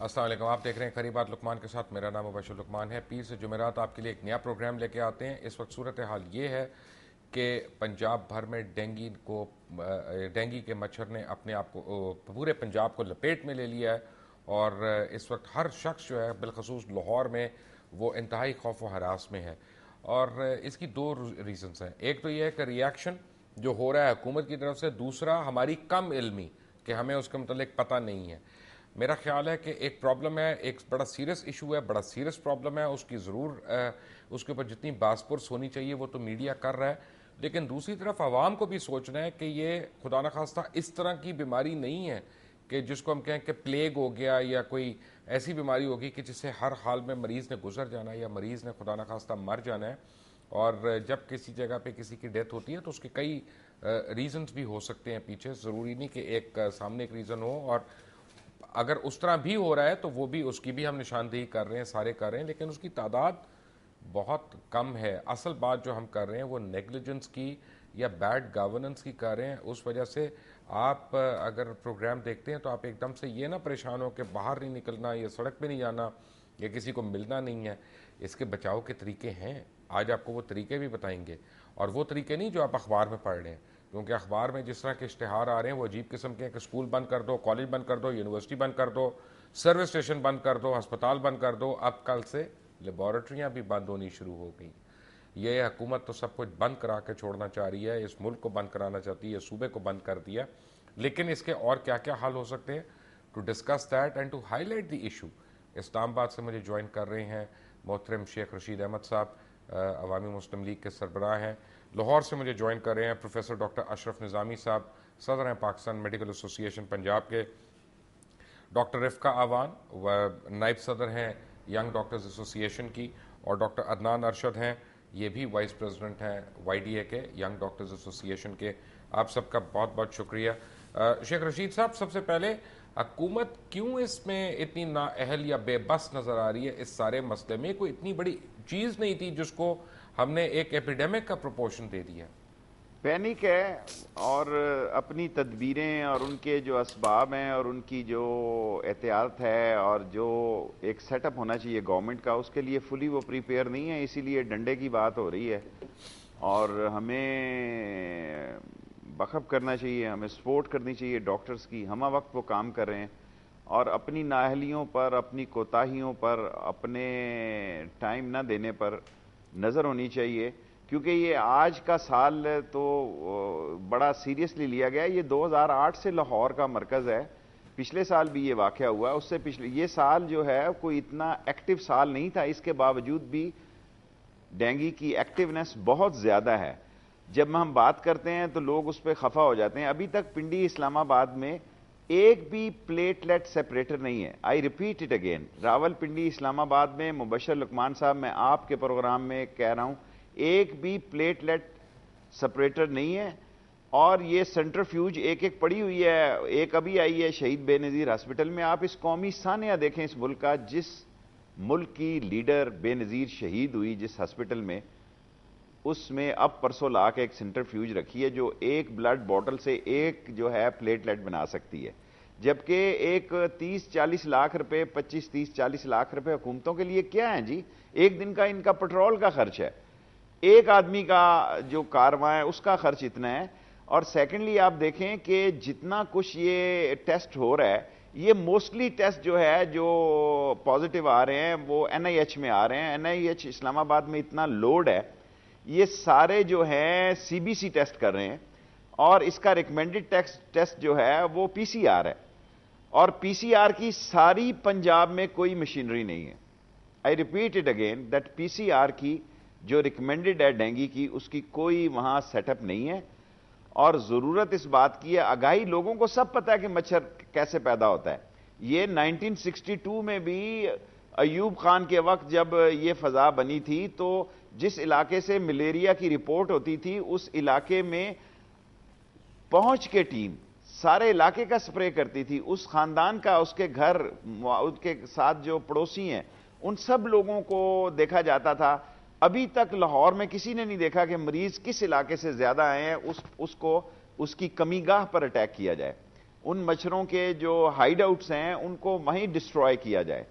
अस्सलाम वालेकुम। आप देख रहे हैं खरी बात लुकमान के साथ। मेरा नाम मुबशर लुकमान है। पीर से जुमेरात आपके लिए एक नया प्रोग्राम लेके आते हैं। इस वक्त सूरत हाल ये है कि पंजाब भर में डेंगी के मच्छर ने अपने आप को पूरे पंजाब को लपेट में ले लिया है और इस वक्त हर शख्स जो है बिलखसूस लाहौर में वो इंतहाई खौफ व हरास में है। और इसकी दो रीज़न्स हैं। एक तो ये है कि रिएक्शन जो हो रहा है हुकूमत की तरफ से, दूसरा हमारी कम इल्मी कि हमें उसके मतलब पता नहीं है। मेरा ख्याल है कि एक प्रॉब्लम है, एक बड़ा सीरियस इशू है, बड़ा सीरियस प्रॉब्लम है, उसकी ज़रूर उसके ऊपर जितनी बासपुरस होनी चाहिए वो तो मीडिया कर रहा है, लेकिन दूसरी तरफ आवाम को भी सोचना है कि ये खुदा न खास्ता इस तरह की बीमारी नहीं है कि जिसको हम कहें कि प्लेग हो गया या कोई ऐसी बीमारी होगी कि जिससे हर हाल में मरीज़ ने गुजर जाना है या मरीज़ ने खुदा न खास्ता मर जाना है। और जब किसी जगह पे किसी की डेथ होती है तो उसके कई रीज़न्स भी हो सकते हैं पीछे, ज़रूरी नहीं कि एक सामने एक रीज़न हो। और अगर उस तरह भी हो रहा है तो वो भी उसकी भी हम निशानदेही कर रहे हैं, सारे कर रहे हैं, लेकिन उसकी तादाद बहुत कम है। असल बात जो हम कर रहे हैं वो नेग्लिजेंस की या बैड गवर्नेंस की कर रहे हैं। उस वजह से आप अगर प्रोग्राम देखते हैं तो आप एकदम से ये ना परेशान हो कि बाहर नहीं निकलना या सड़क पे नहीं जाना या किसी को मिलना नहीं है। इसके बचाव के तरीके हैं, आज आपको वो तरीके भी बताएंगे। और वो तरीके नहीं जो आप अखबार में पढ़ रहे हैं, क्योंकि अखबार में जिस तरह के इश्तिहार आ रहे हैं वो अजीब किस्म के हैं कि स्कूल बंद कर दो, कॉलेज बंद कर दो, यूनिवर्सिटी बंद कर दो, सर्विस स्टेशन बंद कर दो, अस्पताल बंद कर दो। अब कल से लेबॉरेटरियाँ भी बंद होनी शुरू हो गई। ये हुकूमत तो सब कुछ बंद करा के छोड़ना चाह रही है, इस मुल्क को बंद कराना चाहती है, सूबे को बंद कर दिया। लेकिन इसके और क्या क्या हल हो सकते हैं, to discuss that and to highlight the issue, Islamabad से मुझे ज्वाइन कर रहे हैं मोहतरम शेख रशीद अहमद साहब, अवामी मुस्लिम लीग के सरबराह हैं। लाहौर से मुझे ज्वाइन कर रहे हैं प्रोफेसर डॉक्टर अशरफ निज़ामी साहब, सदर हैं पाकिस्तान मेडिकल एसोसिएशन पंजाब के। डॉक्टर रिफ़्का आवान व नायब सदर हैं यंग डॉक्टर्स एसोसिएशन की। और डॉक्टर अदनान अरशद हैं, ये भी वाइस प्रेसिडेंट हैं YDA के, यंग डॉक्टर्स एसोसिएशन के। आप सबका बहुत बहुत शुक्रिया। शेख रशीद साहब, सबसे पहले हुकूमत क्यों इसमें इतनी नाअहल या बेबस नज़र आ रही है इस सारे मसले में? कोई इतनी बड़ी चीज़ नहीं थी जिसको हमने एक एपिडेमिक का प्रोपोर्शन दे दिया। पैनिक है और अपनी तदबीरें और उनके जो असबाब हैं और उनकी जो एहतियात है और जो एक सेटअप होना चाहिए गवर्नमेंट का, उसके लिए फुली वो प्रिपेयर नहीं है। इसीलिए डंडे की बात हो रही है और हमें बखब करना चाहिए, हमें सपोर्ट करनी चाहिए डॉक्टर्स की। हम वक्त वो काम कर रहे हैं और अपनी नाअहलियों पर, अपनी कोताहियों पर, अपने टाइम ना देने पर नज़र होनी चाहिए, क्योंकि ये आज का साल तो बड़ा सीरियसली लिया गया। ये 2008 से लाहौर का मरकज़ है। पिछले साल भी ये वाक़या हुआ, उससे पिछले ये साल जो है कोई इतना एक्टिव साल नहीं था। इसके बावजूद भी डेंगू की एक्टिवनेस बहुत ज़्यादा है। जब हम बात करते हैं तो लोग उस पर खफा हो जाते हैं। अभी तक पिंडी इस्लामाबाद में एक भी प्लेटलेट सेपरेटर नहीं है। I repeat it again, Rawalpindi Islamabad में, मुबशर लुकमान साहब, मैं आपके प्रोग्राम में कह रहा हूं, एक भी प्लेटलेट सेपरेटर नहीं है। और ये सेंट्रीफ्यूज एक एक पड़ी हुई है। एक अभी आई है शहीद बेनज़ीर हॉस्पिटल में। आप इस कौमी सानिया देखें इस मुल्क का, जिस मुल्क की लीडर बेनज़ीर शहीद हुई जिस हॉस्पिटल में, उसमें अब परसों ला के एक सेंट्रीफ्यूज रखी है जो एक ब्लड बॉटल से एक जो है प्लेटलेट बना सकती है। जबकि एक 30-40 लाख रुपए, 25-30-40 लाख रुपए हुकूमतों के लिए क्या है जी? एक दिन का इनका पेट्रोल का खर्च है, एक आदमी का जो कारवां है उसका खर्च इतना है। और सेकेंडली आप देखें कि जितना कुछ ये टेस्ट हो रहा है, ये मोस्टली टेस्ट जो है जो पॉजिटिव आ रहे हैं वो NIH में आ रहे हैं। NIH इस्लामाबाद में इतना लोड है, ये सारे जो हैं CBC टेस्ट कर रहे हैं और इसका रिकमेंडेड टेस्ट जो है वो PCR है। और PCR की सारी पंजाब में कोई मशीनरी नहीं है। I repeat it again that PCR की जो रिकमेंडेड है डेंगू की, उसकी कोई वहां सेटअप नहीं है। और जरूरत इस बात की है, आगाही लोगों को सब पता है कि मच्छर कैसे पैदा होता है। ये 1962 में भी अयूब खान के वक्त जब ये फजा बनी थी तो जिस इलाके से मलेरिया की रिपोर्ट होती थी उस इलाके में पहुंच के टीम सारे इलाके का स्प्रे करती थी। उस खानदान का, उसके घर, उसके साथ जो पड़ोसी हैं, उन सब लोगों को देखा जाता था। अभी तक लाहौर में किसी ने नहीं देखा कि मरीज किस इलाके से ज्यादा आए हैं उसको उसकी कमीगाह पर अटैक किया जाए। ان مچھروں کے جو ہائیڈ آؤٹس ہیں ان کو وہیں ڈسٹروائے کیا جائے،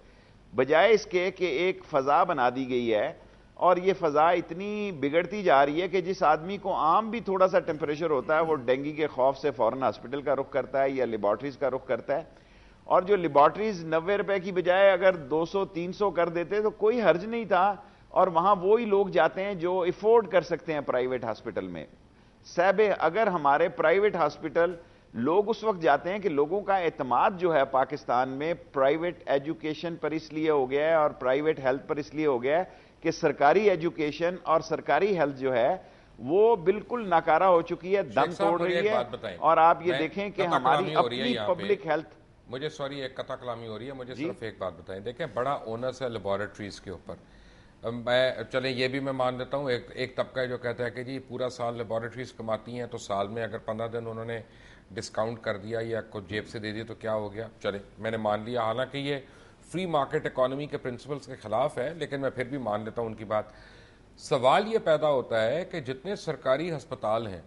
بجائے اس کے کہ ایک فضا بنا دی گئی ہے اور یہ فضا اتنی بگڑتی جا رہی ہے کہ جس آدمی کو عام بھی تھوڑا سا ٹیمپریچر ہوتا ہے وہ ڈینگی کے خوف سے فوراً ہاسپٹل کا رخ کرتا ہے یا لیبارٹریز کا رخ کرتا ہے، اور جو لیبارٹریز 90 روپے کی بجائے اگر 200-300 کر دیتے تو کوئی حرج نہیں تھا، اور وہاں وہی لوگ جاتے ہیں جو افورڈ کر سکتے ہیں پرائیویٹ ہاسپٹل میں۔ صاحب اگر ہمارے پرائیویٹ ہاسپٹل لوگ اس وقت جاتے ہیں کہ لوگوں کا اعتماد جو ہے پاکستان میں پرائیویٹ ایجوکیشن پر اس لیے ہو گیا ہے اور پرائیویٹ ہیلتھ پر اس لیے ہو گیا ہے کہ سرکاری ایجوکیشن اور سرکاری ہیلتھ جو ہے وہ بالکل ناکارہ ہو چکی ہے، دم توڑ رہی ہے، اور آپ یہ دیکھیں کہ ہماری اپنی پبلک ہیلتھ، مجھے سوری ایک قطع کلامی ہو رہی ہے، مجھے صرف ایک بات بتائیں، دیکھیں بڑا اونس ہے لیبارٹریز کے اوپر، میں چلیں یہ بھی میں مان لیتا ہوں، ایک طبقہ ہے جو کہتا ہے کہ جی پورا سال لیبارٹریز کماتی ہیں تو سال میں اگر 15 دن انہوں نے ڈسکاؤنٹ کر دیا یا کچھ جیب سے دے دیا تو کیا ہو گیا، چلیں میں نے مان لیا، حالانکہ یہ فری مارکیٹ اکانومی کے پرنسپلز کے خلاف ہے لیکن میں پھر بھی مان لیتا ہوں ان کی بات۔ سوال یہ پیدا ہوتا ہے کہ جتنے سرکاری ہسپتال ہیں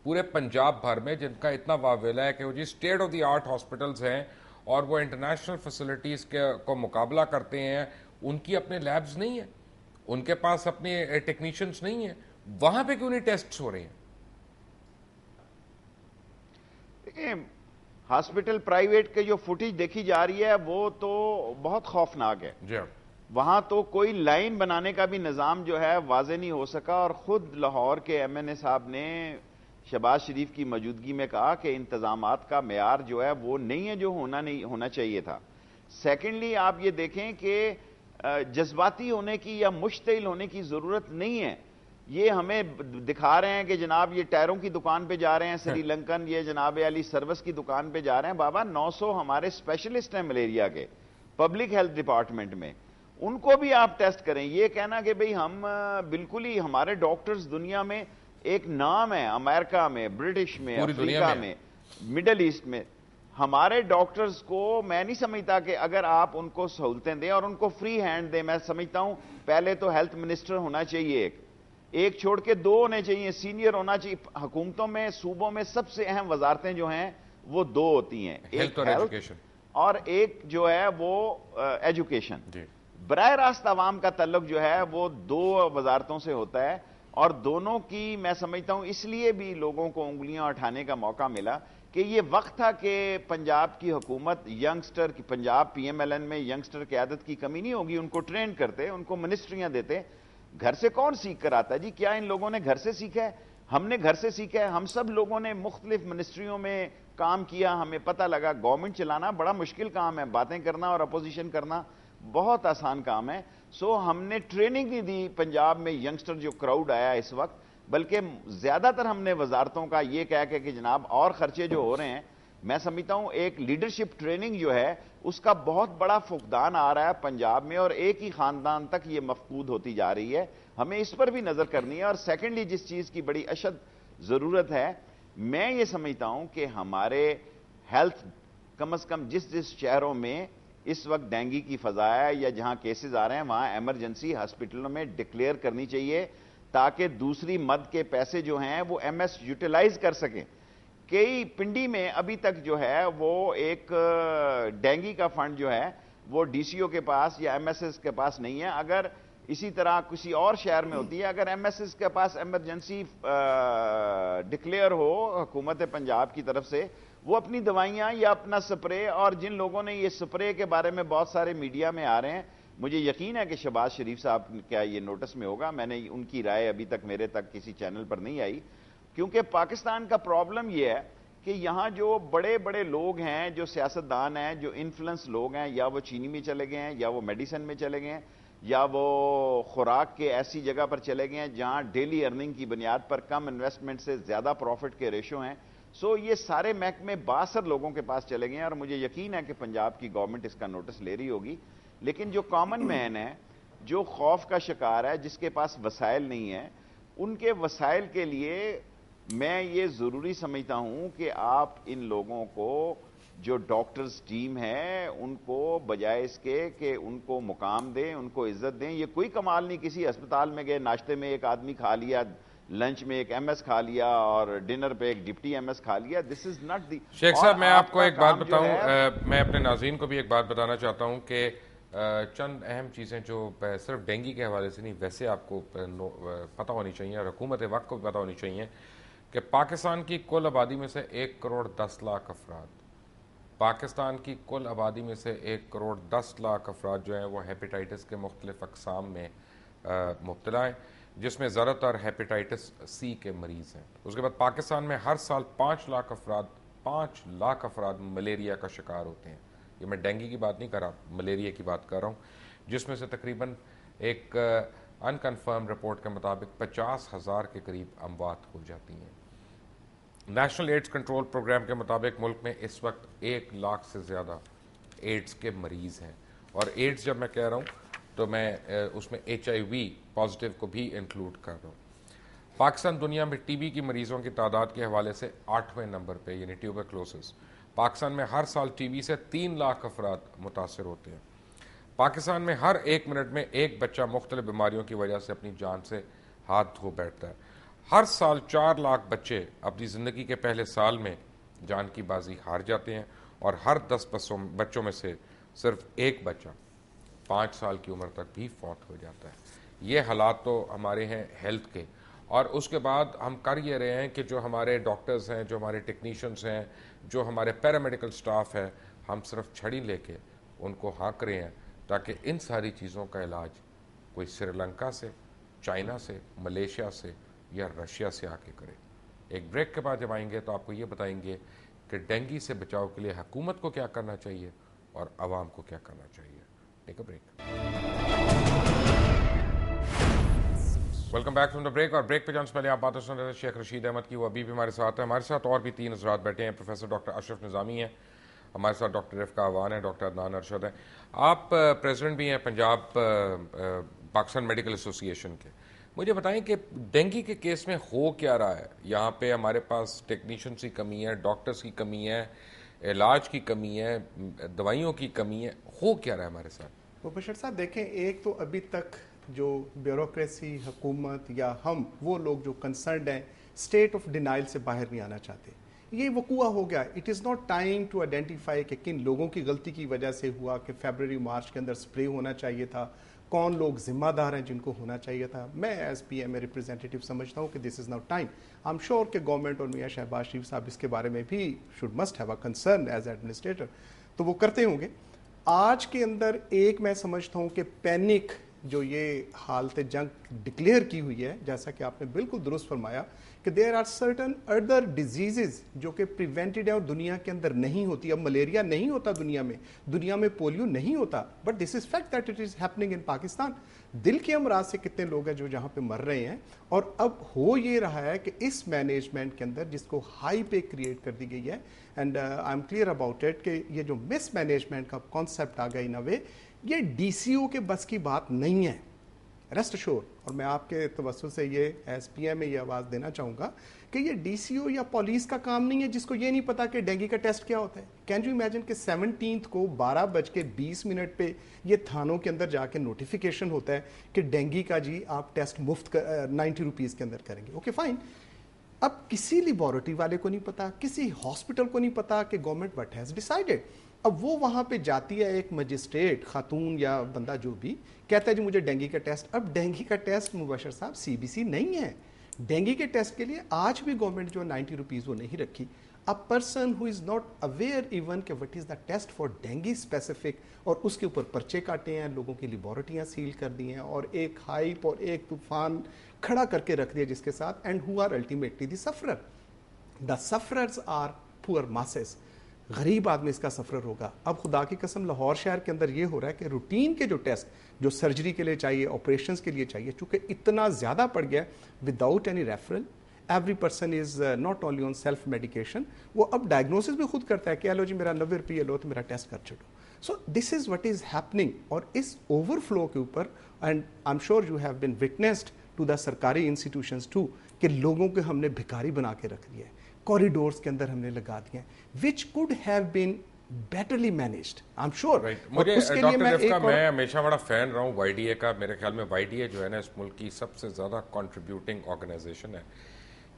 پورے پنجاب بھر میں جن کا اتنا واویلا ہے کہ وہ جی state of the art hospitals ہیں اور وہ انٹرنیشنل فیسلٹیز کو مقابلہ کرتے ہیں، ان کی اپنے لیبز نہیں ہیں، ان کے پاس اپنے ٹیکنیشینز نہیں ہیں، وہاں پہ کیوں نہیں ٹیسٹس ہو رہے ہیں؟ دیکھیں ہاسپٹل پرائیویٹ کے جو فوٹیج دیکھی جا رہی ہے وہ تو بہت خوفناک ہے، جی وہاں تو کوئی لائن بنانے کا بھی نظام جو ہے واضح نہیں ہو سکا، اور خود لاہور کے ایم این اے صاحب نے شہباز شریف کی موجودگی میں کہا کہ انتظامات کا معیار جو ہے وہ نہیں ہے جو ہونا چاہیے تھا۔ سیکنڈلی آپ یہ دیکھیں کہ جذباتی ہونے کی یا مشتعل ہونے کی ضرورت نہیں ہے، یہ ہمیں دکھا رہے ہیں کہ جناب یہ ٹائروں کی دکان پہ جا رہے ہیں سری لنکن، یہ جناب علی سروس کی دکان پہ جا رہے ہیں، بابا 900 ہمارے اسپیشلسٹ ہیں ملیریا کے پبلک ہیلتھ ڈپارٹمنٹ میں، ان کو بھی آپ ٹیسٹ کریں۔ یہ کہنا کہ بھئی ہم بالکل ہی ہمارے ڈاکٹرز دنیا میں ایک نام ہے، امریکہ میں، برٹش میں، افریقہ میں، مڈل ایسٹ میں، ہمارے ڈاکٹرز کو میں نہیں سمجھتا کہ اگر آپ ان کو سہولتیں دیں اور ان کو فری ہینڈ دیں، میں سمجھتا ہوں پہلے تو ہیلتھ منسٹر ہونا چاہیے، ایک چھوڑ کے 2 ہونے چاہیے، سینئر ہونا چاہیے۔ حکومتوں میں صوبوں میں سب سے اہم وزارتیں جو ہیں وہ 2 ہوتی ہیں، ایک ہیلتھ اور ایک جو ہے وہ ایجوکیشن۔ براہ راست عوام کا تعلق جو ہے وہ 2 وزارتوں سے ہوتا ہے، اور دونوں کی میں سمجھتا ہوں اس لیے بھی لوگوں کو انگلیاں اٹھانے کا موقع ملا کہ یہ وقت تھا کہ پنجاب کی حکومت ینگسٹر کی، Punjab P M L N میں ینگسٹر قیادت کی کمی نہیں ہوگی، ان کو ٹرین کرتے، ان کو منسٹریاں دیتے۔ گھر سے کون سیکھ کر آتا ہے جی؟ کیا ان لوگوں نے گھر سے سیکھا ہے؟ ہم نے گھر سے سیکھا ہے، ہم سب لوگوں نے مختلف منسٹریوں میں کام کیا، ہمیں پتہ لگا گورنمنٹ چلانا بڑا مشکل کام ہے، باتیں کرنا اور اپوزیشن کرنا بہت آسان کام ہے۔ سو ہم نے ٹریننگ نہیں دی پنجاب میں ینگسٹر جو کراؤڈ آیا اس وقت، بلکہ زیادہ تر ہم نے وزارتوں کا یہ کہہ کہ جناب اور خرچے جو ہو رہے ہیں، میں سمجھتا ہوں ایک لیڈرشپ ٹریننگ جو ہے اس کا بہت بڑا فقدان آ رہا ہے پنجاب میں، اور ایک ہی خاندان تک یہ مفقود ہوتی جا رہی ہے، ہمیں اس پر بھی نظر کرنی ہے۔ اور سیکنڈلی جس چیز کی بڑی اشد ضرورت ہے، میں یہ سمجھتا ہوں کہ ہمارے ہیلتھ کم از کم جس شہروں میں اس وقت ڈینگی کی فضا ہے یا جہاں کیسز آ رہے ہیں وہاں ایمرجنسی ہاسپٹلوں میں ڈکلیئر کرنی چاہیے تاکہ دوسری مد کے پیسے جو ہیں وہ ایم ایس یوٹیلائز کر سکیں۔ کئی پنڈی میں ابھی تک جو ہے وہ ایک ڈینگی کا فنڈ جو ہے وہ ڈی سی او کے پاس یا ایم ایس ایس کے پاس نہیں ہے، اگر اسی طرح کسی اور شہر میں ہوتی ہے، اگر ایم ایس ایس کے پاس ایمرجنسی ڈکلیئر ہو حکومت پنجاب کی طرف سے، وہ اپنی دوائیاں یا اپنا سپرے، اور جن لوگوں نے یہ سپرے کے بارے میں بہت سارے میڈیا میں آ رہے ہیں، مجھے یقین ہے کہ شہباز شریف صاحب کیا یہ نوٹس میں ہوگا، میں نے ان کی رائے ابھی تک میرے تک کسی چینل پر نہیں آئی، کیونکہ پاکستان کا پرابلم یہ ہے کہ یہاں جو بڑے بڑے لوگ ہیں، جو سیاستدان ہیں، جو انفلوئنس لوگ ہیں، یا وہ چینی میں چلے گئے ہیں، یا وہ میڈیسن میں چلے گئے ہیں، یا وہ خوراک کے ایسی جگہ پر چلے گئے ہیں جہاں ڈیلی ارننگ کی بنیاد پر کم انویسٹمنٹ سے زیادہ پروفٹ کے ریشو ہیں، سو یہ سارے محکمے باثر لوگوں کے پاس چلے گئے ہیں، اور مجھے یقین ہے کہ پنجاب کی گورنمنٹ اس کا نوٹس لے رہی ہوگی، لیکن جو کامن مین ہے، جو خوف کا شکار ہے، جس کے پاس وسائل نہیں ہیں، ان کے وسائل کے لیے میں یہ ضروری سمجھتا ہوں کہ آپ ان لوگوں کو جو ڈاکٹرز ٹیم ہے ان کو بجائے اس کے کہ ان کو مقام دیں، ان کو عزت دیں۔ یہ کوئی کمال نہیں، کسی ہسپتال میں گئے، ناشتے میں ایک آدمی کھا لیا لنچ میں ایک ایم ایس کھا لیا اور ڈنر پہ ایک ڈپٹی ایم ایس کھا لیا. دس از ناٹ دی. شیخ صاحب میں آپ کو ایک بات بتاؤں, میں اپنے ناظرین کو بھی ایک بات بتانا چاہتا ہوں کہ چند اہم چیزیں جو صرف ڈینگی کے حوالے سے نہیں, ویسے آپ کو پتہ ہونی چاہیے اور حکومت وقت کو بھی پتہ ہونی چاہیے کہ پاکستان کی کل آبادی میں سے 1 کروڑ 10 لاکھ افراد, پاکستان کی کل آبادی میں سے 1 کروڑ 10 لاکھ افراد جو ہیں وہ ہیپیٹائٹس کے مختلف اقسام میں مبتلا ہیں, جس میں زیادہ تر ہیپیٹائٹس سی کے مریض ہیں. اس کے بعد پاکستان میں ہر سال 5 لاکھ افراد ملیریا کا شکار ہوتے ہیں. یہ میں ڈینگی کی بات نہیں کر رہا, ملیریا کی بات کر رہا ہوں, جس میں سے تقریباً ایک انکنفرم رپورٹ کے مطابق 50,000 کے قریب اموات ہو جاتی ہیں. نیشنل ایڈز کنٹرول پروگرام کے مطابق ملک میں اس وقت 1 لاکھ سے زیادہ ایڈز کے مریض ہیں, اور ایڈز جب میں کہہ رہا ہوں تو میں اس میں HIV پازیٹیو کو بھی انکلوڈ کر رہا ہوں. پاکستان دنیا میں ٹی بی کی مریضوں کی تعداد کے حوالے سے 8ویں نمبر پہ, یعنی ٹیوبرکلوسس. پاکستان میں ہر سال ٹی بی سے 3 لاکھ افراد متاثر ہوتے ہیں. پاکستان میں ہر 1 منٹ میں ایک بچہ مختلف بیماریوں کی وجہ سے اپنی جان سے ہاتھ دھو بیٹھتا ہے. ہر سال 4 لاکھ بچے اپنی زندگی کے پہلے سال میں جان کی بازی ہار جاتے ہیں, اور ہر 10 بچوں میں سے صرف ایک بچہ 5 سال کی عمر تک بھی فوت ہو جاتا ہے. یہ حالات تو ہمارے ہیں ہیلتھ کے, اور اس کے بعد ہم کر یہ رہے ہیں کہ جو ہمارے ڈاکٹرز ہیں, جو ہمارے ٹیکنیشینز ہیں, جو ہمارے پیرامیڈیکل سٹاف ہے, ہم صرف چھڑی لے کے ان کو ہانک رہے ہیں تاکہ ان ساری چیزوں کا علاج کوئی سری لنکا سے, چائنا سے, ملیشیا سے یا رشیا سے آ کے کرے. ایک بریک کے بعد جب آئیں گے تو آپ کو یہ بتائیں گے کہ ڈینگی سے بچاؤ کے لیے حکومت کو کیا کرنا چاہیے اور عوام کو کیا کرنا چاہیے. Take a break. Welcome back from the break. اور بریک پہ جانے سے پہلے آپ باتیں سن رہے تھے شیخ رشید احمد کی, وہ ابھی بھی ہمارے ساتھ ہیں. ہمارے ساتھ اور بھی 3 حضرات بیٹھے ہیں. پروفیسر ڈاکٹر اشرف نظامی ہیں ہمارے ساتھ, ڈاکٹر رفقہ عوان ہیں, ڈاکٹر عدنان ارشد ہیں. آپ پریزیڈنٹ بھی ہیں پنجاب پاکستان میڈیکل ایسوسی ایشن کے. مجھے بتائیں کہ ڈینگی کے کیس میں ہو کیا رہا ہے؟ یہاں پہ ہمارے پاس ٹیکنیشینس کی کمی ہے, ڈاکٹرز کی کمی ہے, علاج کی کمی ہے, دوائیوں کی کمی ہے, ہو کیا رہا ہے ہمارے ساتھ؟ مبشر صاحب دیکھیں, ایک تو ابھی تک جو بیوروکریسی, حکومت یا ہم وہ لوگ جو کنسرنڈ ہیں, اسٹیٹ آف ڈینائل سے باہر نہیں آنا چاہتے. یہ وقوع ہو گیا. It is not time to identify کہ کن لوگوں کی غلطی کی وجہ سے ہوا, کہ فیبرری مارچ کے اندر سپرے ہونا چاہیے تھا, کون لوگ ذمہ دار ہیں جن کو ہونا چاہیے تھا. میں as P M A representative سمجھتا ہوں کہ this is not time. I am sure کہ گورنمنٹ اور میاں شہباز شریف صاحب اس کے بارے میں بھی should must have a concern as administrator, تو وہ کرتے ہوں گے. آج کے اندر ایک میں سمجھتا ہوں کہ پینک جو یہ حالت جنگ ڈکلیئر کی ہوئی ہے, جیسا کہ آپ نے بالکل درست فرمایا کہ there are certain other diseases جو کہ پریونٹڈ ہیں اور دنیا کے اندر نہیں ہوتی. اب ملیریا نہیں ہوتا دنیا میں پولیو نہیں ہوتا, but this is fact that it is happening in Pakistan. دل کے امراض سے کتنے لوگ ہیں جو جہاں پہ مر رہے ہیں, اور اب ہو یہ رہا ہے کہ اس مینجمنٹ کے اندر جس کو ہائی پے کریٹ کر دی گئی ہے, and I M clear about it کہ یہ جو مس مینجمنٹ کا کانسیپٹ آ گیا ان اے وے, یہ ڈی سی او کے بس کی بات نہیں ہے, ریسٹ ایشور. اور میں آپ کے توسل سے یہ ایس پی ایم میں یہ آواز دینا چاہوں گا کہ یہ ڈی سی او یا پولیس کا کام نہیں ہے جس کو یہ نہیں پتا کہ ڈینگی کا ٹیسٹ کیا ہوتا ہے. کین یو امیجن کہ 17 کو 12:20 پہ یہ تھانوں کے اندر جا کے نوٹیفیکیشن ہوتا ہے کہ ڈینگی کا جی آپ ٹیسٹ مفت 90 روپیز کے اندر کریں گے. Okay fine. اب کسی لیبارٹری والے کو نہیں پتا, کسی ہاسپٹل کو نہیں پتا کہ گورنمنٹ وٹ ہیز ڈیسائیڈڈ. اب وہ وہاں پہ جاتی ہے ایک مجسٹریٹ خاتون یا بندہ جو بھی کہتا ہے جی مجھے ڈینگی کا ٹیسٹ. اب ڈینگی کا ٹیسٹ مبشر صاحب سی بی سی نہیں ہے. ڈینگی کے ٹیسٹ کے لیے آج بھی گورنمنٹ جو 90 روپیز وہ نہیں رکھی. A person who is not aware even کہ what is the test for dengue specific, اور اس کے اوپر پرچے کاٹے ہیں, لوگوں کی لیبارٹریاں سیل کر دی ہیں, اور ایک ہائپ اور ایک طوفان کھڑا کر کے رکھ دیا جس کے ساتھ, and who are ultimately the sufferer. The sufferers are poor masses. غریب آدمی اس کا سفرر ہوگا. اب خدا کی قسم لاہور شہر کے اندر یہ ہو رہا ہے کہ روٹین کے جو ٹیسٹ جو سرجری کے لیے چاہیے, آپریشنز کے لیے چاہیے, چونکہ اتنا زیادہ پڑ گیا without any referral, every person is not only on self medication. وہ اب ڈائگنوسس بھی خود کرتا ہے کہ لو جی میرا 90 روپیے لو تو میرا ٹیسٹ کر چھوڑو. So this is what is happening. اور اس اوور فلو کے اوپر, and I am sure you have been witnessed to the سرکاری انسٹیٹیوشنز ٹو, کہ لوگوں کو ہم نے بھکاری بنا کے رکھ دیا ہے, کوریڈورس کے اندر ہم نے لگا دیا ہیں, which could have been betterly managed. I'm sure. Right. मुझे डॉक्टर रिफ्का, मैं हमेशा बड़ा फैन रहा हूँ YDA का. मेरे ख्याल में YDA जो है ना इस मुल्क की सबसे ज़्यादा कंट्रीब्यूटिंग ऑर्गेनाइजेशन है.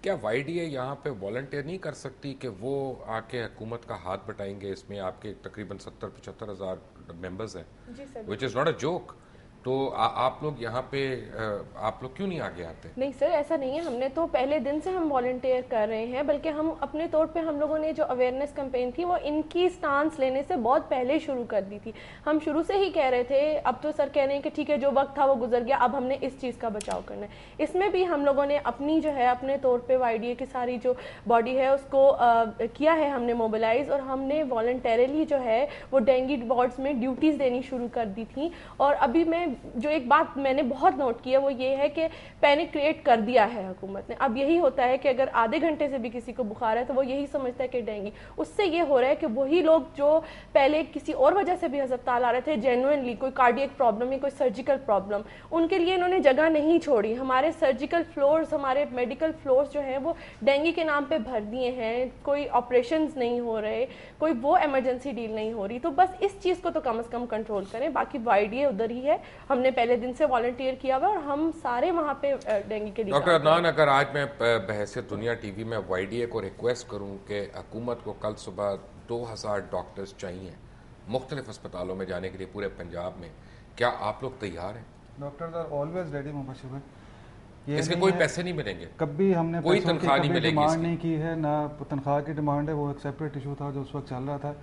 क्या YDA यहाँ पे वॉलंटियर नहीं कर सकती कि वो आके हुकूमत का हाथ बटाएंगे? इसमें आपके तकरीबन 70-75 हज़ार मेंबर्स हैं, which is not a joke. तो आप लोग यहाँ पे आप लोग क्यों नहीं आगे आते? नहीं सर, ऐसा नहीं है. हमने तो पहले दिन से हम वॉलंटियर कर रहे हैं, बल्कि हम अपने तौर पे हम लोगों ने जो अवेयरनेस कैंपेन थी वो इनकी स्टांस लेने से बहुत पहले शुरू कर दी थी. हम शुरू से ही कह रहे थे. अब तो सर कह रहे हैं कि ठीक है जो वक्त था वो गुजर गया, अब हमने इस चीज़ का बचाव करना है. इसमें भी हम लोगों ने अपनी जो है अपने तौर पर YDA की सारी जो बॉडी है उसको किया है हमने मोबिलाइज, और हमने वॉलंटरली जो है वो डेंगू वार्ड्स में ड्यूटीज़ देनी शुरू कर दी थी. और अभी मैं जो एक बात मैंने बहुत नोट की है वो ये है कि पैनिक क्रिएट कर दिया है हुकूमत ने. अब यही होता है कि अगर आधे घंटे से भी किसी को बुखार है तो वो यही समझता है कि डेंगू. उससे ये हो रहा है कि वही लोग जो पहले किसी और वजह से भी अस्पताल आ रहे थे, जेन्युइनली कोई कार्डियक प्रॉब्लम या कोई सर्जिकल प्रॉब्लम, उनके लिए इन्होंने जगह नहीं छोड़ी. हमारे सर्जिकल फ्लोर्स, हमारे मेडिकल फ्लोर्स जो हैं वो डेंगू के नाम पे भर दिए हैं. कोई ऑपरेशंस नहीं हो रहे, कोई वो इमरजेंसी डील नहीं हो रही. तो बस इस चीज़ को तो कम से कम कंट्रोल करें. बाकी YDA उधर ही है, हमने पहले दिन से वॉलंटियर किया हुआ और हम सारे वहाँ पे डेंगू के लिए. डॉक्टर अदनान, अगर आज मैं बहैसियत दुनिया टीवी में YDA को रिक्वेस्ट करूँ कि हुकूमत को कल सुबह 2000 डॉक्टर्स चाहिए मुख्तलिफ अस्पतालों में जाने के लिए पूरे पंजाब में, क्या आप लोग तैयार हैं? Doctors are always ready Mubashir भाई. इसके कोई पैसे नहीं मिलेंगे, कभी हमने कोई तनख्वाह नहीं मिलेगी, डिमांड नहीं की है, ना तनख्वाह की डिमांड है. वो एक सेपरेट इशू था जो उस वक्त चल रहा था.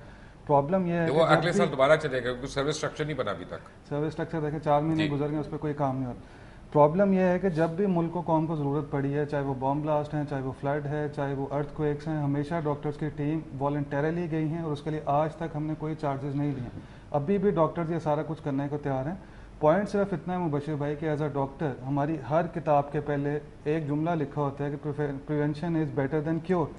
प्रॉब्लम ये है वो अगले साल दोबारा चलेगा क्योंकि सर्विस स्ट्रक्चर नहीं बना अभी तक. सर्विस स्ट्रक्चर देखें 4 महीने गुजर गए, उस पर कोई काम नहीं हो रहा. प्रॉब्लम ये है कि जब भी मुल्क को कौम को ज़रूरत पड़ी है, चाहे वो बॉम्ब ब्लास्ट है, चाहे वो फ्लड है, चाहे वो अर्थक्वेक्स हैं, हमेशा डॉक्टर्स की टीम वॉलंटरली गई हैं और उसके लिए आज तक हमने कोई चार्जेस नहीं लिए. अभी भी डॉक्टर्स ये सारा कुछ करने को तैयार हैं. पॉइंट सिर्फ इतना है मुबशिर भाई कि एज अ डॉक्टर हमारी हर किताब के पहले एक जुमला लिखा होता है कि prevention is better than cure.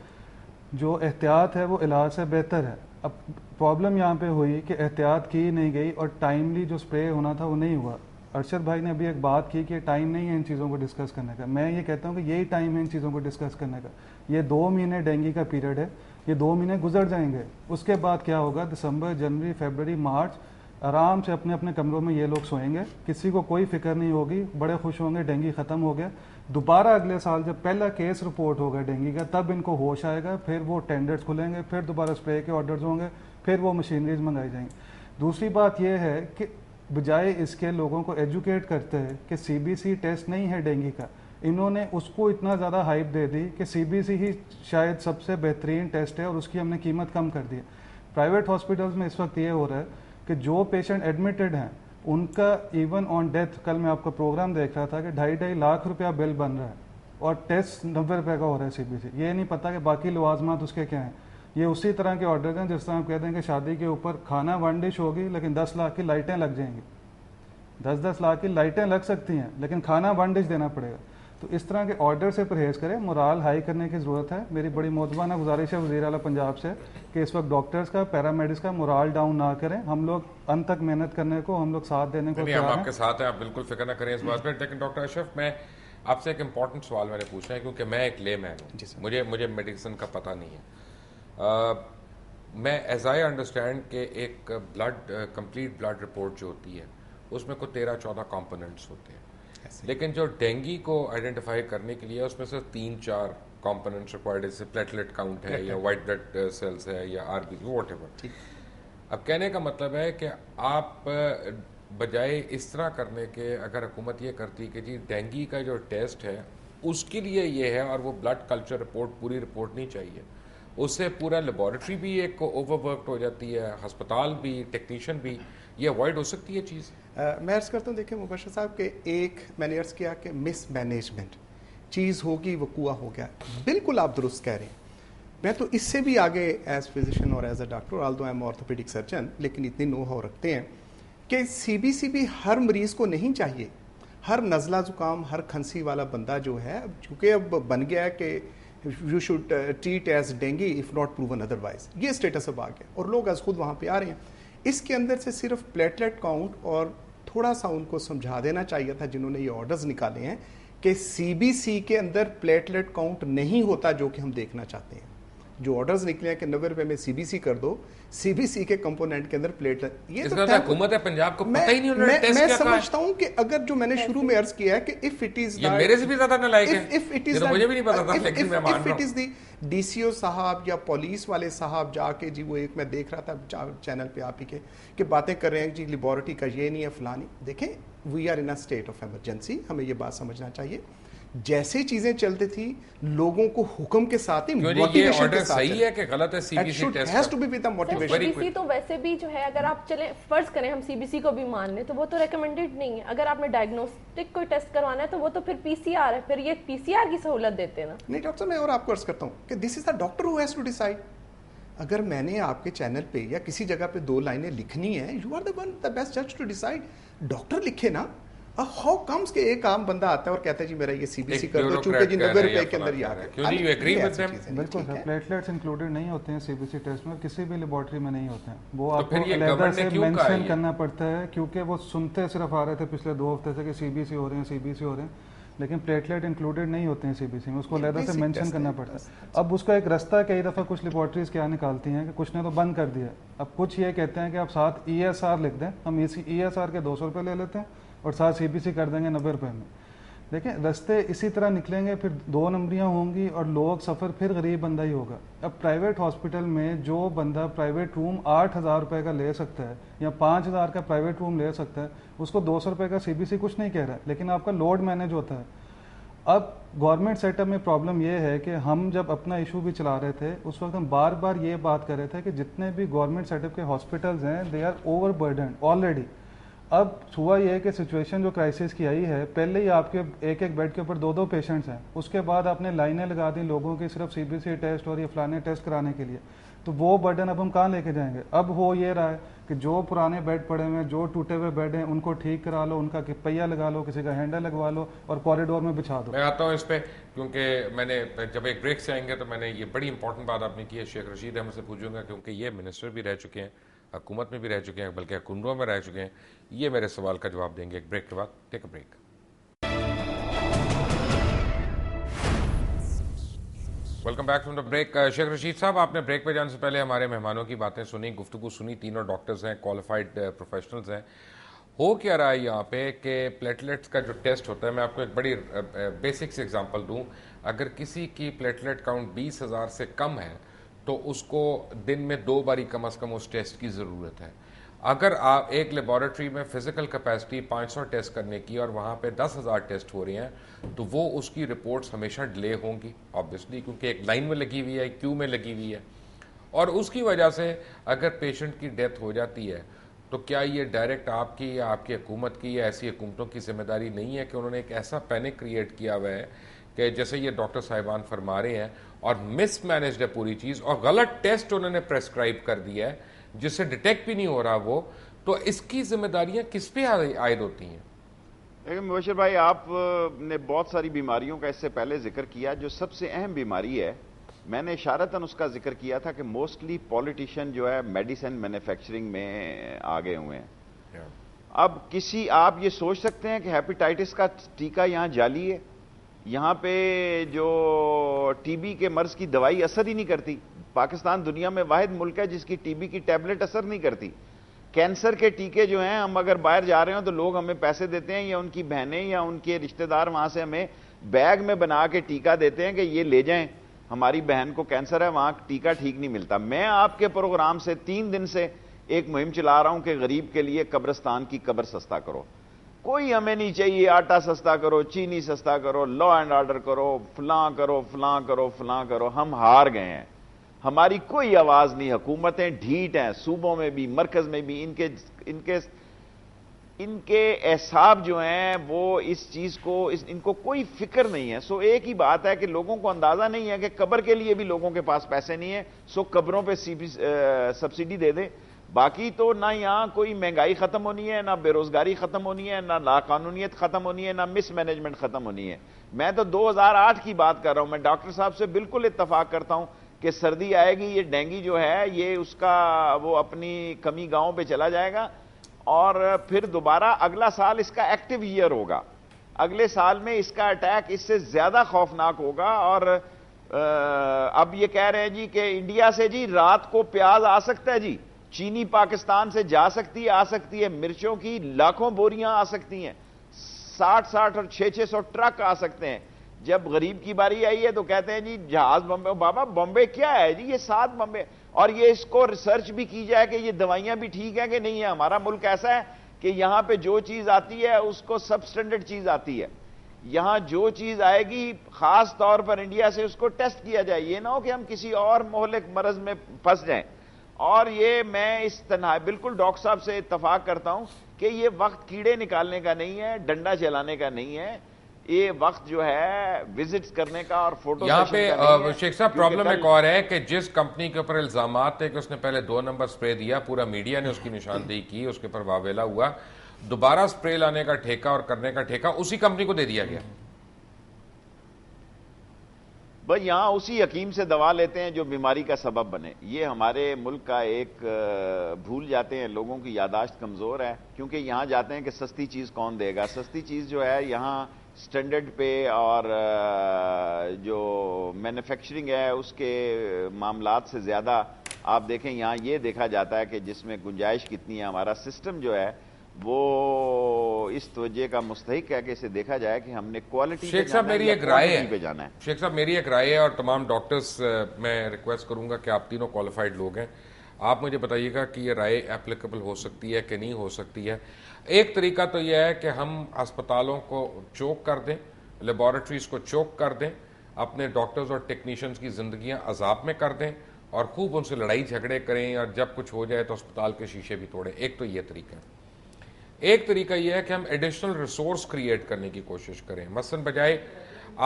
जो एहतियात है वो इलाज से बेहतर है. अब प्रॉब्लम यहाँ पे हुई कि एहतियात की नहीं गई और टाइमली जो स्प्रे होना था वो नहीं हुआ. अरशद भाई ने अभी एक बात की कि टाइम नहीं है इन चीज़ों को डिस्कस करने का. मैं ये कहता हूँ कि यही टाइम है इन चीज़ों को डिस्कस करने का. ये 2 महीने डेंगू का पीरियड है, ये 2 महीने गुजर जाएंगे. उसके बाद क्या होगा? दिसंबर, जनवरी, फरवरी, मार्च आराम से अपने अपने कमरों में ये लोग सोएंगे, किसी को कोई फिक्र नहीं होगी, बड़े खुश होंगे डेंगू ख़त्म हो गया. दोबारा अगले साल जब पहला केस रिपोर्ट होगा डेंगू का तब इनको होश आएगा, फिर वो टेंडर्स खुलेंगे, फिर दोबारा स्प्रे के ऑर्डर्स होंगे, फिर वो मशीनरीज मंगाई जाएंगी. दूसरी बात यह है कि बजाय इसके लोगों को एजुकेट करते हैं कि CBC टेस्ट नहीं है डेंगू का, इन्होंने उसको इतना ज़्यादा हाइप दे दी कि CBC ही शायद सबसे बेहतरीन टेस्ट है और उसकी हमने कीमत कम कर दी है. प्राइवेट हॉस्पिटल्स में इस वक्त ये हो रहा है कि जो पेशेंट एडमिटेड हैं उनका इवन ऑन डेथ, कल मैं आपका प्रोग्राम देख रहा था कि 2.5 लाख रुपया बिल बन रहा है और टेस्ट 90 रुपये का हो रहा है CBC. ये नहीं पता कि बाकी लवाजमात उसके क्या हैं. ये उसी तरह के ऑर्डर हैं जिस तरह आप कहते हैं कि शादी के ऊपर खाना 1 डिश होगी लेकिन 10 लाख की लाइटें लग जाएंगी. 10-10 लाख की लाइटें लग सकती हैं लेकिन खाना 1 डिश देना पड़ेगा. तो इस तरह के ऑर्डर से परहेज़ करें. मोराल हाई करने की ज़रूरत है. मेरी बड़ी मोतबाना गुजारिश है वज़ीर आला पंजाब से कि इस वक्त डॉक्टर्स का, पैरामेडिक्स का मोराल डाउन ना करें. हम लोग अंत तक मेहनत करने को, हम लोग साथ देने को तैयार हैं. हम आपके साथ हैं, आप बिल्कुल फिक्र ना करें इस बात पर. लेकिन डॉक्टर अशरफ, मैं आपसे एक इम्पॉर्टेंट सवाल मैंने पूछना है क्योंकि मैं एक ले मैन हूँ, मुझे मेडिसिन का पता नहीं है. मैं एज आई अंडरस्टैंड कि एक कंप्लीट ब्लड रिपोर्ट जो होती है उसमें कोई 13-14 कंपोनेंट्स होते हैं, लेकिन जो डेंगू को आइडेंटिफाई करने के लिए उसमें से 3-4 कंपोनेंट्स रिक्वायर्ड, जैसे प्लेटलेट काउंट है या वाइट ब्लड सेल्स है या RBC व्हाटएवर. अब कहने का मतलब है कि आप बजाय इस तरह करने के अगर हुकूमत ये करती कि जी डेंगू का जो टेस्ट है उसके लिए ये है और वो ब्लड कल्चर रिपोर्ट पूरी रिपोर्ट नहीं चाहिए, उससे पूरा लेबॉरेटरी भी एक ओवरवर्कड हो जाती है, अस्पताल भी, टेक्नीशियन भी, ये अवॉइड हो सकती है चीज़. मैं अर्ज़ करता हूँ, देखिए मुबशिर साहब के एक मैंने अर्ज़ किया कि मिस मैनेजमेंट चीज़ होगी, वकूआ हो गया. बिल्कुल आप दुरुस्त कह रहे हैं. मैं तो इससे भी आगे एज फिजिशियन और as a doctor, although I am orthopaedic surgeon, लेकिन इतनी नो हाउ रखते हैं कि CBC भी हर मरीज़ को नहीं चाहिए. हर नज़ला ज़ुकाम, हर खांसी वाला बंदा जो है, चूँकि अब बन गया है कि you should treat as dengue if not proven otherwise, ये स्टेटस अब आ गया और लोग आज खुद वहाँ पे आ रहे हैं. इसके अंदर से सिर्फ प्लेटलेट काउंट और थोड़ा सा उनको समझा देना चाहिए था जिन्होंने ये ऑर्डर्स निकाले हैं कि CBC के अंदर प्लेटलेट काउंट नहीं होता जो कि हम देखना चाहते हैं. जो ऑर्डर्स निकले हैं कि 90 रुपए में सीबीसी कर दो, सीबीसी के कंपोनेंट के अंदर प्लेटलेट, ये तो हुकूमत है पंजाब को पता ही नहीं उन्होंने टेस्ट मैं क्या कहा है। समझता हूं कि अगर जो मैंने शुरू में अर्ज किया है कि इफ इट इज ये मेरे से भी ज्यादा नालायक है, ये तो मुझे भी नहीं पता था, लेकिन मैं मान रहा हूं। If it is the DCO साहब या पुलिस वाले साहब जाके जी, वो एक मैं देख रहा था चैनल पे आप ही के कि बातें कर रहे हैं जी लेबोरेटरी का ये नहीं है फलानी, देखें we are in a state of emergency, हमें ये बात समझना चाहिए। जैसे चीजें चलती थी लोगों को हुक्म के साथ ही मोटिवेशन के साथ, सही है कि गलत है CBC test has to be with the motivation. CBC तो वैसे भी जो है, अगर आप चले फर्ज करें हम सीबीसी को भी मान लें तो वो तो रेकमेंडेड नहीं है। अगर आपने डायग्नोस्टिक कोई टेस्ट करवाना है तो वो तो फिर पीसीआर है, फिर ये पीसीआर की सहूलत देते हैं ना। नहीं डॉक्टर साहब, मैं और आपको अर्ज करता हूँ कि this is the doctor who has to decide. अगर मैंने आपके चैनल पे या किसी जगह पे 2 लाइनें लिखनी है, यू आर द बेस्ट जज टू डिसाइड। डॉक्टर लिखे ना, हाउ कम्स के एक आम बंदा आता है और कहता है जी मेरा ये सीबीसी कर दो, चूंकि जी 90 रुपए के अंदर ही आ रहा है। क्यों नहीं, यू एग्री विद देम? बिल्कुल सर, प्लेटलेट्स इंक्लूडेड नहीं होते हैं सीबीसी टेस्ट में, किसी भी लेबोरेटरी में नहीं होते हैं। वो तो आपको अलग से मेंशन करना पड़ता है, क्योंकि वो सुनते सिर्फ आ रहे थे पिछले 2 हफ्ते से कि सीबीसी हो रहे हैं, सीबीसी हो रहे हैं, लेकिन प्लेटलेट इंक्लूडेड नहीं होते हैं सीबीसी में, उसको अलग से मेंशन करना पड़ता है। अब उसका एक रास्ता कई दफ़ा कुछ लेबोरेटरीज क्या निकालती हैं कि कुछ ने तो बंद कर दिया। अब कुछ ये कहते हैं कि आप साथ ESR लिख दें, हम इसी ESR के 200 रुपये ले लेते हैं और साथ सीबीसी कर देंगे 90 रुपये में। देखें रास्ते इसी तरह निकलेंगे, फिर 2 नंबरियाँ होंगी और लोग सफ़र फिर गरीब बंदा ही होगा। अब प्राइवेट हॉस्पिटल में जो बंदा प्राइवेट रूम 8,000 रुपये का ले सकता है या 5,000 का प्राइवेट रूम ले सकता है, उसको 200 रुपये का सीबीसी कुछ नहीं कह रहा है, लेकिन आपका लोड मैनेज होता है। अब गवर्नमेंट सेटअप में प्रॉब्लम ये है कि हम जब अपना इशू भी चला रहे थे उस वक्त हम बार बार ये बात कर रहे थे कि जितने भी गवर्नमेंट सेटअप के हॉस्पिटल्स हैं they are over burden already. अब हुआ ये है कि सिचुएशन जो क्राइसिस की आई है, पहले ही आपके एक बेड के ऊपर 2 पेशेंट्स हैं, उसके बाद आपने लाइनें लगा दी लोगों की सिर्फ सीबीसी टेस्ट और ये फलाने टेस्ट कराने के लिए, तो वो बर्डन अब हम कहाँ लेके जाएंगे। अब हो ये रहा है कि जो पुराने बेड पड़े हुए हैं, जो टूटे हुए बेड हैं, उनको ठीक करा लो, उनका पहिया लगा लो, किसी का हैंडल लगवा लो और कॉरिडोर में बिछा दो। मैं आता हूँ इस पे, क्योंकि मैंने जब एक ब्रेक से आएंगे तो मैंने ये बड़ी इंपॉर्टेंट बात आपने की है, शेख रशीद अहमद से पूछूंगा, क्योंकि ये मिनिस्टर भी रह चुके हैं, हुकूमत में भी रह चुके हैं, बल्कि हुकूमतों में रह चुके हैं, ये मेरे सवाल का जवाब देंगे एक ब्रेक के बाद। Take a break. Welcome back from the break. Sheikh Rashid sahab, आपने ब्रेक पे जाने से पहले हमारे मेहमानों की बातें सुनी, गुफ्तगू सुनी, तीनों डॉक्टर्स हैं, क्वालिफाइड प्रोफेशनल्स हैं। हो क्या रहा है यहाँ पे कि प्लेटलेट्स का जो टेस्ट होता है, मैं आपको एक बड़ी बेसिक सी एग्जांपल दूं, अगर किसी की प्लेटलेट काउंट 20,000 से कम है तो उसको दिन में 2 बारी कम से कम उस टेस्ट की ज़रूरत है। अगर आप एक लेबॉरेटरी में फिजिकल कैपेसिटी 500 टेस्ट करने की और वहाँ पे 10,000 टेस्ट हो रहे हैं तो वो उसकी रिपोर्ट्स हमेशा डिले होंगी ऑब्वियसली, क्योंकि एक लाइन में लगी हुई है, क्यू में लगी हुई है, और उसकी वजह से अगर पेशेंट की डेथ हो जाती है तो क्या ये डायरेक्ट आपकी या आपकी हुकूमत की या ऐसी हुकूमतों की जिम्मेदारी नहीं है कि उन्होंने एक ऐसा पैनिक क्रिएट किया हुआ है कि जैसे ये डॉक्टर साहिबान फरमा रहे हैं और मिस मैनेज्ड है पूरी चीज़ और गलत टेस्ट उन्होंने प्रेस्क्राइब कर दिया है जिससे डिटेक्ट भी नहीं हो रहा वो, तो इसकी जिम्मेदारियां किस पे आयद होती हैं? देखिए मुबशर भाई, आपने बहुत सारी बीमारियों का इससे पहले जिक्र किया, जो सबसे अहम बीमारी है मैंने इशारतन उसका जिक्र किया था कि मोस्टली पॉलिटिशियन जो है मेडिसिन मैन्युफैक्चरिंग में आ गए हुए हैं। अब आप ये सोच सकते हैं कि हेपेटाइटिस का टीका यहाँ जाली है, यहाँ पे जो टीबी के मर्ज की दवाई असर ही नहीं करती। पाकिस्तान दुनिया में वाहिद मुल्क है जिसकी टीबी की टैबलेट असर नहीं करती। कैंसर के टीके जो हैं, हम अगर बाहर जा रहे हो तो लोग हमें पैसे देते हैं या उनकी बहनें या उनके रिश्तेदार वहां से हमें बैग में बना के टीका देते हैं कि ये ले जाएं, हमारी बहन को कैंसर है, वहां टीका ठीक नहीं मिलता। मैं आपके प्रोग्राम से 3 दिन से एक मुहिम चला रहा हूं कि गरीब के लिए कब्रिस्तान की कब्र सस्ता करो। कोई हमें नहीं चाहिए आटा सस्ता करो, चीनी सस्ता करो, लॉ एंड ऑर्डर करो, फलां करो, फलां करो, फलां करो। हम हार गए हैं, हमारी कोई आवाज नहीं। हुकूमतें ढीठ हैं, सूबों में भी मरकज में भी। इनके एहसाब जो हैं वो इस चीज को इनको कोई फिक्र नहीं है। सो एक ही बात है कि लोगों को अंदाजा नहीं है कि कब्र के लिए भी लोगों के पास पैसे नहीं है, सो कब्रों पे सब्सिडी दे दें। बाकी तो ना यहाँ कोई महंगाई खत्म होनी है, ना बेरोजगारी खत्म होनी है, ना लाकानूनियत खत्म होनी है, ना मिस मैनेजमेंट खत्म होनी है। मैं तो 2008 की बात कर रहा हूं। मैं डॉक्टर साहब से बिल्कुल इत्तफाक करता हूं कि सर्दी आएगी, ये डेंगू जो है ये उसका वो अपनी कमी गांव पे चला जाएगा और फिर दोबारा अगला साल इसका एक्टिव ईयर होगा। अगले साल में इसका अटैक इससे ज्यादा खौफनाक होगा और اب یہ کہہ رہے ہیں جی کہ انڈیا سے جی رات کو پیاز آ سکتا ہے جی، چینی پاکستان سے جا سکتی ہے، آ سکتی ہے، مرچوں کی لاکھوں بوریاں آ سکتی ہیں، 60 اور 600 ٹرک آ سکتے ہیں۔ جب غریب کی باری آئی ہے تو کہتے ہیں جی جہاز بمبے، بابا بمبے کیا ہے جی، یہ 7 بمبے، اور یہ اس کو ریسرچ بھی کی جائے کہ یہ دوائیاں بھی ٹھیک ہیں کہ نہیں ہے۔ ہمارا ملک ایسا ہے کہ یہاں پہ جو چیز آتی ہے اس کو سب سٹینڈرڈ چیز آتی ہے، یہاں جو چیز آئے گی خاص طور پر انڈیا سے اس کو ٹیسٹ کیا جائے، یہ نہ ہو کہ ہم کسی اور مہلک مرض میں پھنس جائیں۔ اور یہ میں اس تنہا بالکل ڈاکٹر صاحب سے اتفاق کرتا ہوں کہ یہ وقت کیڑے نکالنے کا نہیں ہے، ڈنڈا چلانے کا نہیں ہے، یہ وقت جو ہے وزٹس کرنے کا اور فوٹو یہاں سیشن کا نہیں پہ ہے۔ شیخ صاحب پرابلم ایک اور ہے کہ جس کمپنی کے اوپر الزامات تھے کہ اس نے پہلے 2 نمبر سپرے دیا، پورا میڈیا نے اس کی نشاندہی کی، اس کے اوپر واویلا ہوا، دوبارہ سپرے لانے کا ٹھیکہ اور کرنے کا ٹھیکہ اسی کمپنی کو دے دیا گیا۔ بھائی یہاں اسی حکیم سے دوا لیتے ہیں جو بیماری کا سبب بنے۔ یہ ہمارے ملک کا ایک بھول جاتے ہیں، لوگوں کی یادداشت کمزور ہے، کیونکہ یہاں جاتے ہیں کہ سستی چیز کون دے گا۔ سستی چیز جو ہے یہاں سٹینڈرڈ پہ اور جو مینوفیکچرنگ ہے اس کے معاملات سے زیادہ آپ دیکھیں یہاں یہ دیکھا جاتا ہے کہ جس میں گنجائش کتنی ہے۔ ہمارا سسٹم جو ہے وہ اس توجہ کا مستحق ہے کہ اسے دیکھا جائے کہ ہم نے کوالٹی شیخ صاحب میری ایک رائے ہے، پہ جانا ہے۔ شیخ صاحب میری ایک رائے ہے اور تمام ڈاکٹرز میں ریکویسٹ کروں گا کہ آپ تینوں کوالیفائڈ لوگ ہیں، آپ مجھے بتائیے گا کہ یہ رائے اپلیکیبل ہو سکتی ہے کہ نہیں ہو سکتی ہے۔ ایک طریقہ تو یہ ہے کہ ہم ہسپتالوں کو چوک کر دیں، لیبارٹریز کو چوک کر دیں، اپنے ڈاکٹرز اور ٹیکنیشینز کی زندگیاں عذاب میں کر دیں اور خوب ان سے لڑائی جھگڑے کریں، اور جب کچھ ہو جائے تو اسپتال کے شیشے بھی توڑیں۔ ایک تو یہ طریقہ ہے۔ ایک طریقہ یہ ہے کہ ہم ایڈیشنل ریسورس کریٹ کرنے کی کوشش کریں۔ مثلا بجائے